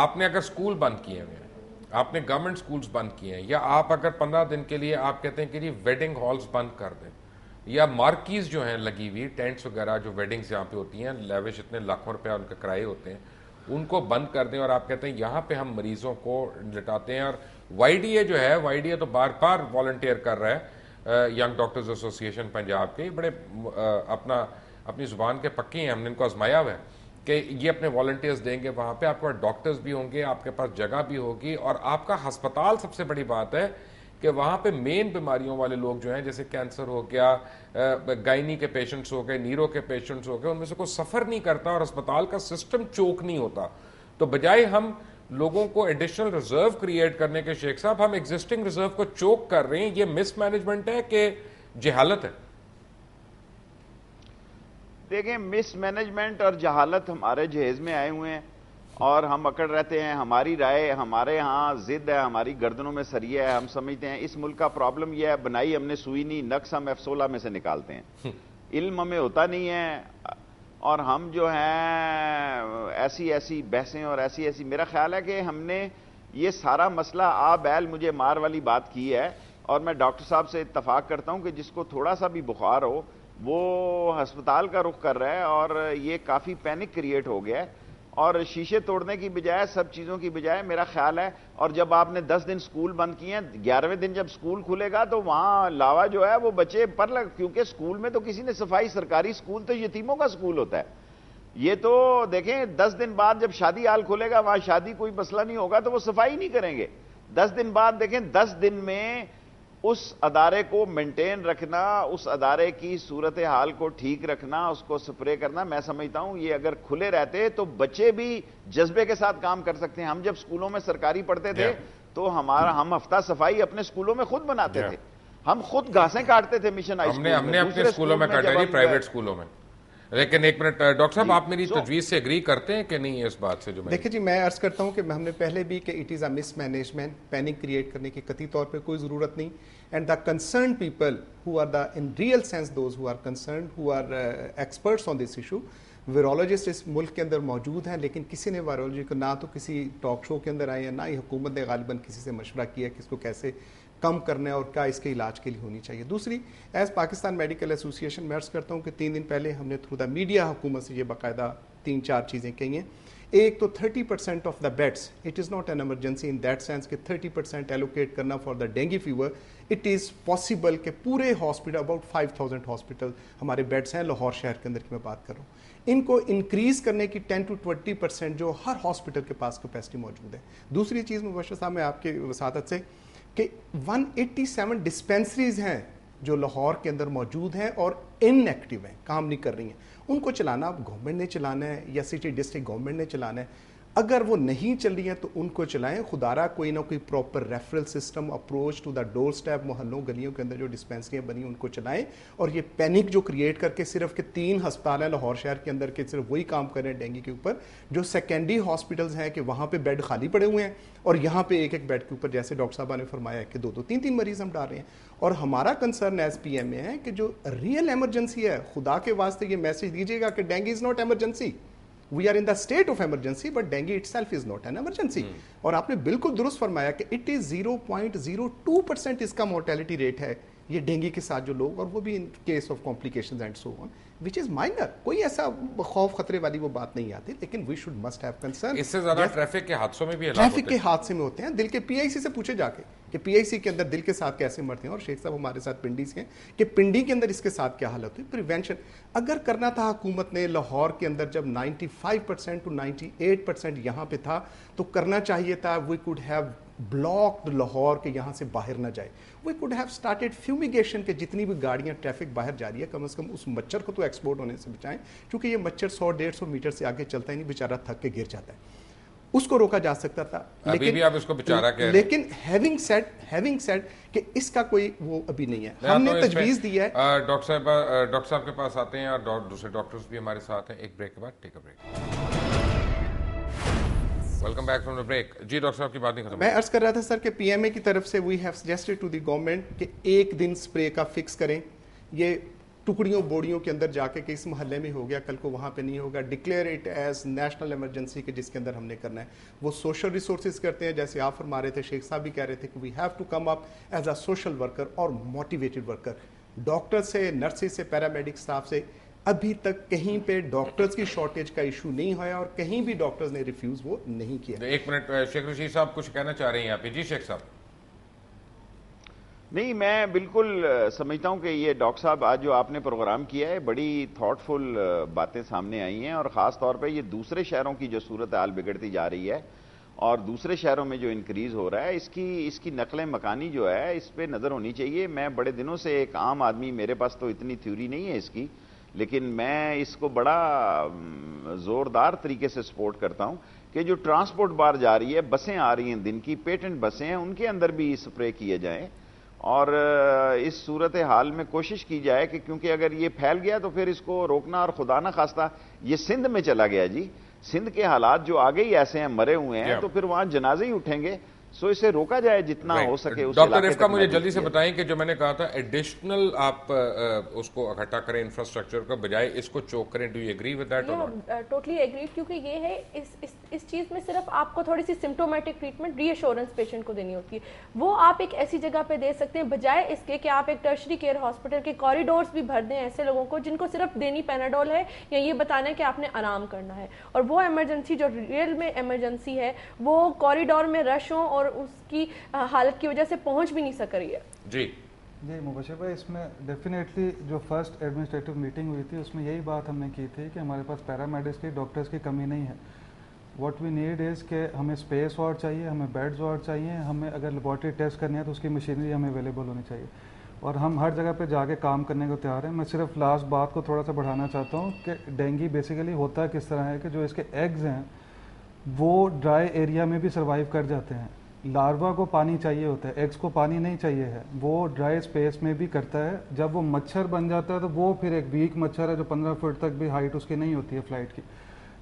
آپ نے اگر سکول بند کیے ہوئے ہیں، آپ نے گورنمنٹ سکولز بند کیے ہیں، یا آپ اگر 15 دن کے لیے آپ کہتے ہیں کہ جی ویڈنگ ہالز بند کر دیں، یا مارکیز جو ہیں لگی ہوئی ٹینٹس وغیرہ جو ویڈنگز یہاں پہ ہوتی ہیں، لیوش اتنے لاکھوں روپیہ ان کے کرائے ہوتے ہیں، ان کو بند کر دیں، اور آپ کہتے ہیں یہاں پہ ہم مریضوں کو لٹاتے ہیں۔ اور وائی ڈی اے جو ہے، وائی ڈی اے تو بار بار والنٹیئر کر رہا ہے، ینگ ڈاکٹرز ایسوسی ایشن پنجاب کے بڑے اپنی زبان کے پکے ہیں، ہم نے ان کو آزمایا ہوا ہے کہ یہ اپنے والنٹیئرز دیں گے، وہاں پہ آپ کے پاس ڈاکٹرز بھی ہوں گے، آپ کے پاس جگہ بھی ہوگی، اور آپ کا ہسپتال سب سے بڑی بات ہے کہ وہاں پہ مین بیماریوں والے لوگ جو ہیں، جیسے کینسر ہو گیا، گائنی کے پیشنٹس ہو گئے، نیرو کے پیشنٹس ہو گئے، ان میں سے کوئی سفر نہیں کرتا اور ہسپتال کا سسٹم چوک نہیں ہوتا۔ تو بجائے ہم لوگوں کو ایڈیشنل ریزرو کریٹ کرنے کے شیخ صاحب، ہم ایگزسٹنگ ریزرو کو چوک کر رہے ہیں۔ یہ مس مینجمنٹ ہے کہ جہالت ہے؟ دیکھیں مس مینجمنٹ اور جہالت ہمارے جہیز میں آئے ہوئے ہیں اور ہم اکڑ رہتے ہیں۔ ہماری رائے، ہمارے ہاں ضد ہے، ہماری گردنوں میں سریہ ہے۔ ہم سمجھتے ہیں اس ملک کا پرابلم یہ ہے، بنائی ہم نے سوئی نہیں، نقص ہم F16 میں سے نکالتے ہیں، علم ہمیں ہوتا نہیں ہے، اور ہم جو ہیں ایسی بحثیں اور ایسی میرا خیال ہے کہ ہم نے یہ سارا مسئلہ بیل مجھے مار والی بات کی ہے۔ اور میں ڈاکٹر صاحب سے اتفاق کرتا ہوں کہ جس کو تھوڑا سا بھی بخار ہو وہ ہسپتال کا رخ کر رہا ہے، اور یہ کافی پینک کریٹ ہو گیا ہے، اور شیشے توڑنے کی بجائے، سب چیزوں کی بجائے میرا خیال ہے، اور جب آپ نے 10 دن سکول بند کیے ہیں، 11ویں دن جب سکول کھلے گا تو وہاں لاوا جو ہے وہ بچے پر کیونکہ سکول میں تو کسی نے صفائی، سرکاری سکول تو یتیموں کا سکول ہوتا ہے، یہ تو دیکھیں 10 دن بعد جب شادی ہال کھلے گا وہاں شادی کوئی مسئلہ نہیں ہوگا تو وہ صفائی نہیں کریں گے۔ 10 دن بعد دیکھیں 10 دن میں اس ادارے کو مینٹین رکھنا، اس ادارے کی صورتحال کو ٹھیک رکھنا، اس کو سپرے کرنا، میں سمجھتا ہوں یہ اگر کھلے رہتے تو بچے بھی جذبے کے ساتھ کام کر سکتے ہیں۔ ہم جب سکولوں میں سرکاری پڑھتے تھے تو ہم ہفتہ صفائی اپنے سکولوں میں خود بناتے تھے، ہم خود گھاسیں کاٹتے تھے مشن ہائی سکول میں، ہم نے اپنے سکولوں میں کاٹا، پرائیویٹ سکولوں میں۔ لیکن ایک منٹ ڈاکٹر صاحب، آپ میری تجویز سے ایگری کرتے ہیں کہ نہیں اس بات سے؟ جو دیکھیں جی، میں عرض کرتا ہوں کہ ہم نے پہلے بھی کہ it is a mismanagement, panic create کرنے کی قطعی طور پہ کوئی ضرورت نہیں، and the concern people who are the in real sense those who are concerned, who are experts on this issue, virologist اس ملک کے اندر موجود ہیں، لیکن کسی نے وائرولوجی کو نہ تو کسی ٹاک شو کے اندر آئے ہیں، نہ ہی حکومت نے غالباً کسی سے مشورہ کیا کہ اس کو کیسے کم کرنا ہے اور کیا اس کے علاج کے لیے ہونی چاہیے۔ دوسری، ایز پاکستان میڈیکل ایسوسی ایشن میں عرض کرتا ہوں کہ 3 دن پہلے ہم نے تھرو دا میڈیا حکومت سے یہ باقاعدہ 3-4 چیزیں کہی ہیں۔ एक तो 30% of the beds, it is not an emergency in that sense कि 30% एलोकेट करना for the dengue fever, it is possible कि पूरे हॉस्पिटल, अबाउट 5000 हॉस्पिटल हमारे बेड्स हैं लाहौर शहर के अंदर की मैं बात कर रहा हूँ, इनको इंक्रीज़ करने की 10 to 20% जो हर हॉस्पिटल के पास कैपेसिटी मौजूद है। दूसरी चीज़ मुबशर साहब मैं आपके वसादत से कि 187 डिस्पेंसरीज हैं जो लाहौर के अंदर मौजूद हैं और इनएक्टिव हैं, काम नहीं कर रही हैं, उनको चलाना अब गवर्नमेंट ने चलाना है या सिटी डिस्ट्रिक्ट गवर्नमेंट ने चलाना है। अगर वो नहीं चल रही हैं तो उनको चलाएं, खुदारा कोई ना कोई proper referral system, approach to the doorstep, मोहल्लों गलियों के अंदर जो डिस्पेंसरियाँ बनी उनको चलाएं। और ये पैनिक जो क्रिएट करके सिर्फ के 3 अस्पताल हैं लाहौर शहर के अंदर के, सिर्फ वही काम कर रहे हैं डेंगू के ऊपर, जो सेकेंडरी हॉस्पिटल्स हैं कि वहाँ पे बेड खाली पड़े हुए हैं और यहाँ पे एक एक बेड के ऊपर जैसे डॉक्टर साहबा ने फरमाया कि 2-2, 3-3 मरीज हम डाल रहे हैं। और हमारा कंसर्न एज PMA है कि जो रियल एमरजेंसी है, खुदा के वास्ते ये मैसेज दीजिएगा कि dengue is not emergency, we are in the state of emergency but dengue itself is not an emergency. और आपने बिल्कुल दुरुस्त फरमाया कि इट इज 0.02% इसका मोर्टेलिटी रेट है ये डेंगू के साथ जो लोग, और वो भी in case of complications and so on, which is minor, कोई ऐसा खौफ खतरे वाली वो बात नहीं आती, लेकिन we should must have concern. इससे ज्यादा ट्रैफिक के हादसों में भी ट्रैफिक के हादसे में होते हैं। दिल के PIC से पूछे जाके कि PIC के अंदर दिल के साथ कैसे मरते हैं, और शेख साहब हमारे साथ पिंडी से हैं कि पिंडी के अंदर इसके साथ क्या हालत हुई। प्रिवेंशन अगर करना था हुकूमत ने, लाहौर के अंदर जब 95% to 98% यहाँ पे था तो करना चाहिए था, we could have blocked Lahore के यहाँ से बाहर ना जाए, we could have started fumigation के जितनी भी गाड़ियाँ ट्रैफिक बाहर जा रही है कम से कम उस मच्छर को तो एक्सपोर्ट होने से बचाएं, क्योंकि ये मच्छर 100-150 मीटर से आगे चलता ही नहीं, बेचारा थक के गिर जाता है, उसको रोका जा सकता था। अभी भी आप इसको बेचारा कह रहे हैं। लेकिन हैविंग सेड कि इसका कोई वो अभी नहीं है, हमने तजवीज़ दी है। डॉक्टर साहब के पास आते हैं और दूसरे डॉक्टर्स भी हमारे साथ हैं, एक ब्रेक के बाद take a break. Welcome back from the break. जी डॉक्टर साहब की बात नहीं खत्म। मैं अर्ज कर रहा था सर कि PMA की तरफ से we have suggested to the government कि एक दिन स्प्रे का फिक्स करें, ये टुकड़ियों बोड़ियों के अंदर जाके कि इस मोहल्ले में हो गया कल को वहाँ पे नहीं होगा, declare it as national emergency के जिसके अंदर हमने करना है। वो सोशल रिसोर्सेज करते हैं, जैसे आप फरमा रहे थे, शेख साहब भी कह रहे थे कि we have to come up as a social worker और मोटिवेटेड वर्कर। डॉक्टर से, नर्सेज से, पैरामेडिक स्टाफ से अभी तक कहीं पे डॉक्टर्स की शॉर्टेज का इशू नहीं होया और कहीं भी डॉक्टर्स ने रिफ्यूज वो नहीं किया। एक मिनट, शेख रशीद साहब कुछ कहना चाह रहे हैं यहाँ पे। जी शेख साहब। नहीं, मैं बिल्कुल समझता हूं कि ये डॉक्टर साहब आज जो आपने प्रोग्राम किया है बड़ी थॉटफुल बातें सामने आई हैं, और ख़ास तौर पे ये दूसरे शहरों की जो सूरत हाल बिगड़ती जा रही है और दूसरे शहरों में जो इंक्रीज हो रहा है, इसकी नकल मकानी जो है इस पर नज़र होनी चाहिए। मैं बड़े दिनों से एक आम आदमी, मेरे पास तो इतनी थ्योरी नहीं है इसकी, लेकिन मैं इसको बड़ा ज़ोरदार तरीके से सपोर्ट करता हूं कि जो ट्रांसपोर्ट बार जा रही है, बसें आ रही हैं दिन की, पेटेंट बसें हैं, उनके अंदर भी स्प्रे किए जाएं और इस सूरत हाल में कोशिश की जाए कि क्योंकि अगर ये फैल गया तो फिर इसको रोकना, और खुदा ना खास्ता ये सिंध में चला गया जी, सिंध के हालात जो आगे ही ऐसे हैं, मरे हुए हैं, तो फिर वहां जनाजे ही उठेंगे। सो इसे रोका जाए जितना हो सके। डॉक्टर रिफ्का, मुझे जल्दी से बताएं कि जो मैंने कहा था एडिशनल आप उसको इकट्ठा करें इंफ्रास्ट्रक्चर का, बजाय इसको चोक करें, do you agree with that? Totally agree, क्योंकि ये है इस चीज़ में सिर्फ आपको थोड़ी सी सिम्टोमेटिक ट्रीटमेंट, रीअश्योरेंस पेशेंट को देनी होती है, वो आप एक ऐसी जगह पे दे सकते हैं, बजाय इसके कि आप एक टर्शरी केयर हॉस्पिटल के कॉरिडोर्स भी भर दें ऐसे लोगों को जिनको सिर्फ देनी पैनाडोल है या ये बताना है कि आपने आराम करना है, और वो इमरजेंसी जो रियल में इमरजेंसी है वो कॉरिडोर में रश हो और उसकी हालत की वजह से पहुंच भी नहीं सक रही है। जी जी मुबशर भाई, इसमें डेफिनेटली जो फर्स्ट एडमिनिस्ट्रेटिव मीटिंग हुई थी उसमें यही बात हमने की थी कि हमारे पास पैरामेडिक्स की, डॉक्टर्स की कमी नहीं है। व्हाट वी नीड इज़ कि हमें स्पेस और चाहिए, हमें बेड्स और चाहिए, हमें अगर लेबॉर्ट्री टेस्ट करनी है तो उसकी मशीनरी हमें अवेलेबल होनी चाहिए, और हम हर जगह पे जाके काम करने को तैयार हैं। मैं सिर्फ लास्ट बात को थोड़ा सा बढ़ाना चाहता हूँ कि डेंगू बेसिकली होता किस तरह है कि जो इसके एग्स हैं वो ड्राई एरिया में भी सर्वाइव कर जाते हैं। लार्वा को पानी चाहिए होता है, एग्स को पानी नहीं चाहिए है, वो ड्राई स्पेस में भी करता है। जब वो मच्छर बन जाता है तो वो फिर एक वीक मच्छर है जो 15 फुट तक भी हाइट उसकी नहीं होती है फ्लाइट की।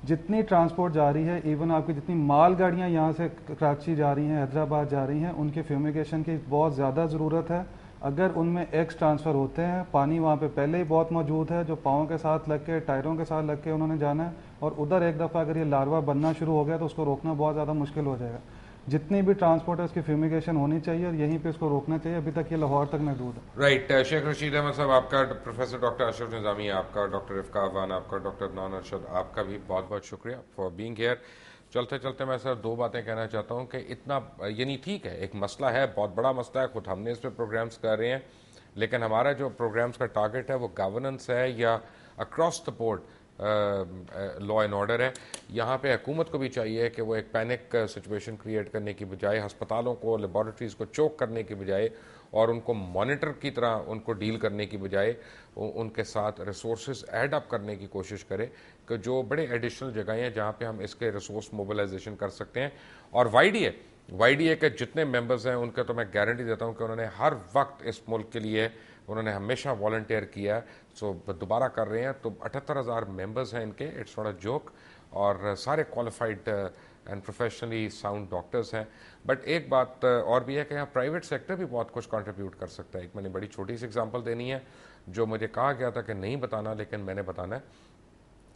जितनी ट्रांसपोर्ट जा रही है, इवन आपकी जितनी माल गाड़ियाँ यहाँ से कराची जा रही हैं, हैदराबाद जा रही हैं, उनके फ्यूमिगेशन की बहुत ज़्यादा ज़रूरत है। अगर उनमें एग्स ट्रांसफ़र होते हैं, पानी वहाँ पे पहले ही बहुत मौजूद है जो पाँव के साथ लग के, टायरों के साथ लग के उन्होंने जाना है, और उधर एक दफ़ा अगर ये लार्वा बनना शुरू हो गया तो उसको रोकना बहुत ज़्यादा मुश्किल हो जाएगा। जितनी भी ट्रांसपोर्ट है उसकी फ्यूमिगेशन होनी चाहिए और यहीं पे इसको रोकना चाहिए। अभी तक ये लाहौर तक महदूद है। राइट, शेख रशीद अहमद साहब आपका, प्रोफेसर डॉक्टर अशरफ निज़ामी आपका, डॉक्टर इफ्का अवान आपका, डॉक्टर अदनान अरशद आपका भी बहुत बहुत शुक्रिया फॉर बीइंग हियर। चलते चलते मैं सर दो बातें कहना चाहता हूँ कि इतना यानी ठीक है, एक मसला है, बहुत बड़ा मसला है, खुद हमने इस पर प्रोग्राम्स कर रहे हैं, लेकिन हमारा जो प्रोग्राम्स का टारगेट है वो गवर्नेंस है या across the board law and order है। यहाँ पे हुकूमत को भी चाहिए कि वो एक पैनिक सिचुएशन क्रिएट करने की बजाय, अस्पतालों को, लेबॉरेटरीज़ को चोक करने की बजाय और उनको मॉनिटर की तरह उनको डील करने की बजाय उनके साथ रिसोर्सेज ऐड अप करने की कोशिश करे कि जो बड़े एडिशनल जगहें हैं जहाँ पे हम इसके रिसोर्स मोबिलाइजेशन कर सकते हैं। और वाईडीए के जितने मेंबर्स हैं उनके तो मैं गारंटी देता हूँ कि उन्होंने हर वक्त इस मुल्क के लिए उन्होंने हमेशा वॉलंटियर किया, सो दोबारा कर रहे हैं। तो 78,000 मेंबर्स हैं इनके, इट्स नॉट अ जोक, और सारे qualified and professionally sound doctors हैं। बट एक बात और भी है कि यहाँ प्राइवेट सेक्टर भी बहुत कुछ कंट्रीब्यूट कर सकता है। एक मैंने बड़ी छोटी सी एग्जांपल देनी है जो मुझे कहा गया था कि नहीं बताना, लेकिन मैंने बताना है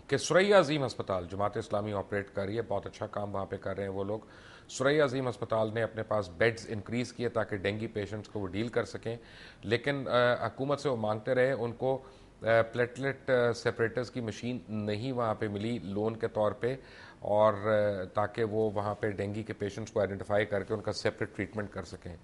कि सुरैया अजीम अस्पताल जमात इस्लामी ऑपरेट कर रही है, बहुत अच्छा काम वहाँ पे कर रहे हैं वो लोग। सुरैया अजीम अस्पताल ने अपने पास बेड्स इंक्रीज़ किए ताकि डेंगू पेशेंट्स को वो डील कर सकें, लेकिन हुकूमत से वो मांगते रहे, उनको प्लेटलेट सेपरेटर्स की मशीन नहीं वहाँ पे मिली लोन के तौर पे, और ताकि वो वहाँ पे डेंगू के पेशेंट्स को आइडेंटिफाई करके उनका सेपरेट ट्रीटमेंट कर सकें।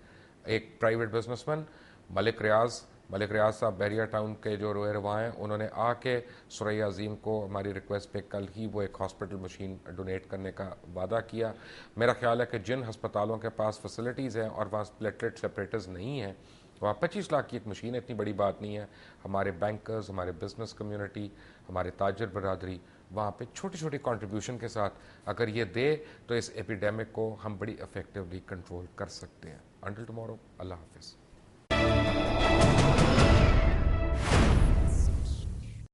एक प्राइवेट बिजनेसमैन मलिक रियाज साहब बहरिया टाउन के जो रोहरवा हैं, उन्होंने आके सुरैया अजीम को हमारी रिक्वेस्ट पे कल ही वो एक हॉस्पिटल मशीन डोनेट करने का वादा किया। मेरा ख्याल है कि जिन हस्पतालों के पास फैसिलिटीज़ हैं और वहाँ प्लेटलेट सेपरेटर्स नहीं हैं, वहाँ 25 लाख की एक मशीन है, इतनी बड़ी बात नहीं है। हमारे बैंकर्स, हमारे बिजनेस कम्युनिटी, हमारे ताजर बरादरी वहाँ पे छोटी छोटी कंट्रीब्यूशन के साथ अगर ये दे तो इस एपिडेमिक को हम बड़ी इफेक्टिवली कंट्रोल कर सकते हैं। अंटिल टुमारो, अल्लाह हाफिज़।